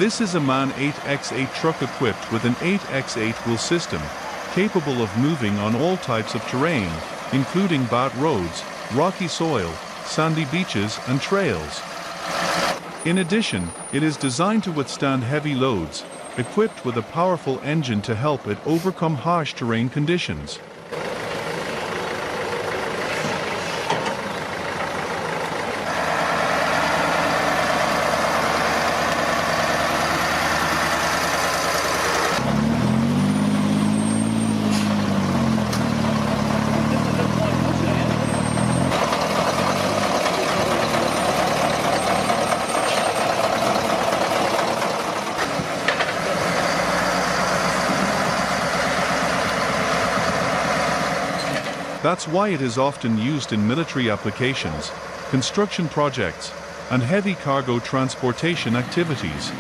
This is a MAN 8x8 truck equipped with an 8x8 wheel system, capable of moving on all types of terrain, including bad roads, rocky soil, sandy beaches and trails. In addition, it is designed to withstand heavy loads, equipped with a powerful engine to help it overcome harsh terrain conditions. That's why it is often used in military applications, construction projects, and heavy cargo transportation activities.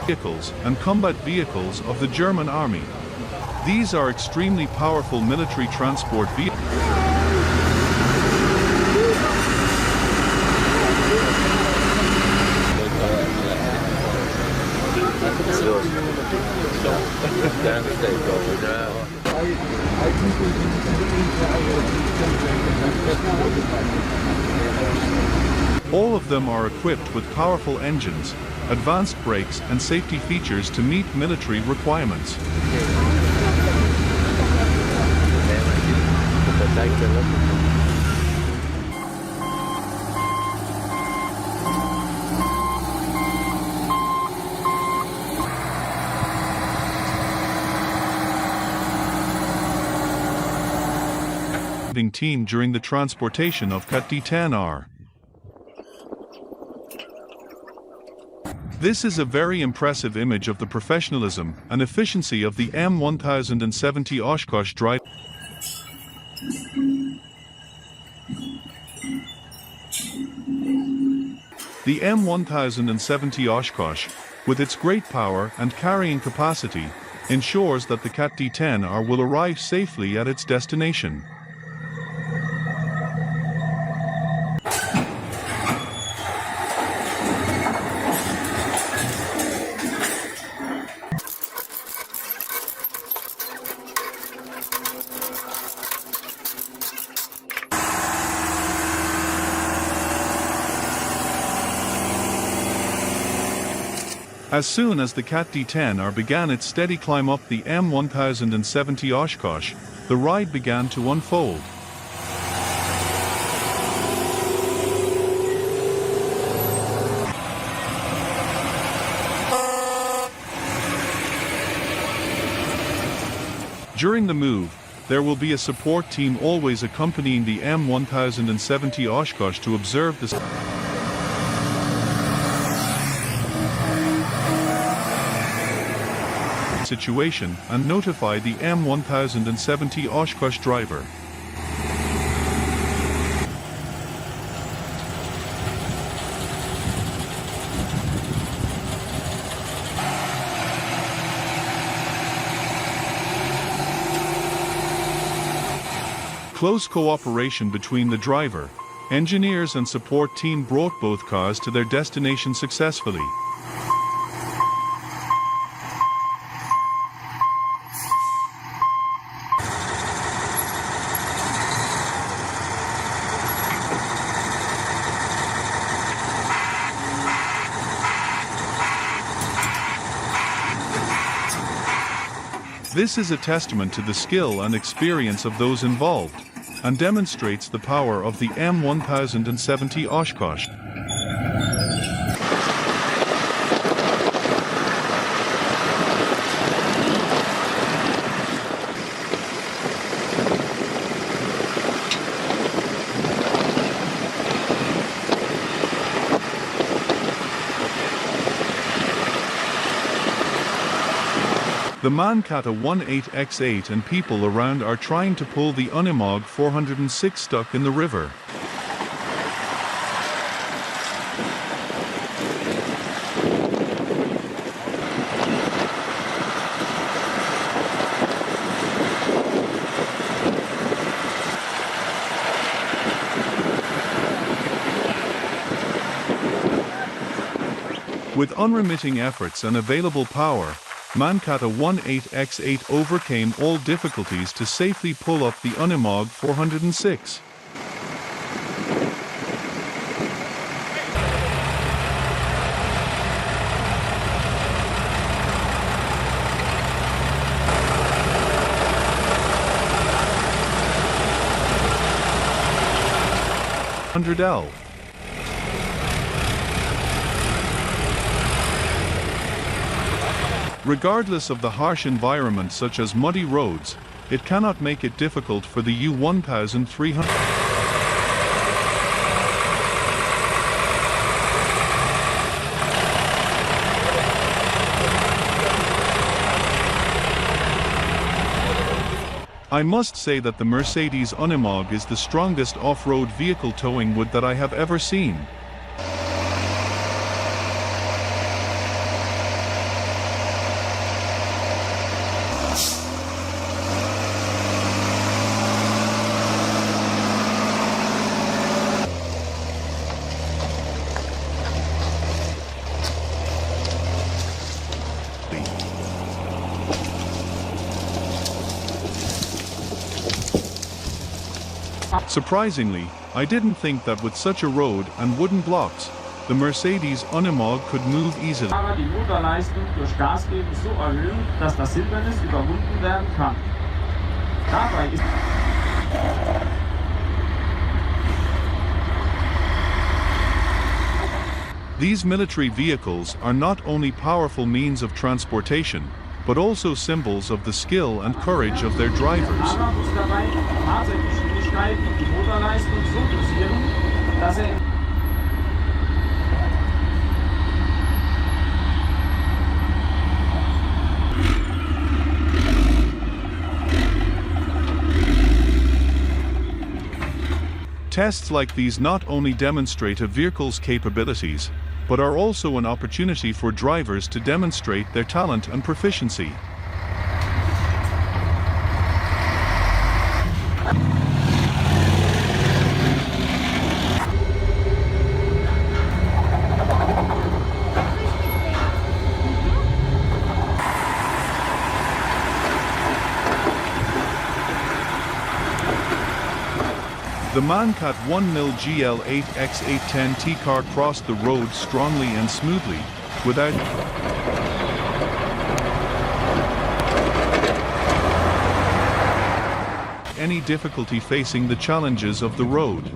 Vehicles and combat vehicles of the German Army. These are extremely powerful military transport vehicles. All of them are equipped with powerful engines, advanced brakes and safety features to meet military requirements. Team during the transportation of Cat D10R. This is a very impressive image of the professionalism and efficiency of the M1070 Oshkosh drive. The M1070 Oshkosh, with its great power and carrying capacity, ensures that the Cat D10R will arrive safely at its destination. As soon as the Cat D10R began its steady climb up the M1070 Oshkosh, the ride began to unfold. During the move, there will be a support team always accompanying the M1070 Oshkosh to observe the situation and notify the M1070 Oshkosh driver. Close cooperation between the driver, engineers and support team brought both cars to their destination successfully. This is a testament to the skill and experience of those involved, and demonstrates the power of the M1070 Oshkosh. The Mankata 18X8 and people around are trying to pull the Unimog 406 stuck in the river. With unremitting efforts and available power, Mankata 18X8 overcame all difficulties to safely pull up the Unimog 406. L. Regardless of the harsh environment such as muddy roads, it cannot make it difficult for the U1300. I must say that the Mercedes Unimog is the strongest off-road vehicle towing wood that I have ever seen. Surprisingly, I didn't think that with such a road and wooden blocks, the Mercedes Unimog could move easily. Die Motorleistung durch Gasgeben so erhöhen, dass das Hindernis überwunden werden kann. Dabei ist These military vehicles are not only powerful means of transportation, but also symbols of the skill and courage of their drivers. Aber muss dabei Fahrzeuggeschwindigkeit und die Motorleistung so dosieren, dass er Tests like these not only demonstrate a vehicle's capabilities, but are also an opportunity for drivers to demonstrate their talent and proficiency. The Mankat 1.0 GL8X810T car crossed the road strongly and smoothly, without any difficulty facing the challenges of the road.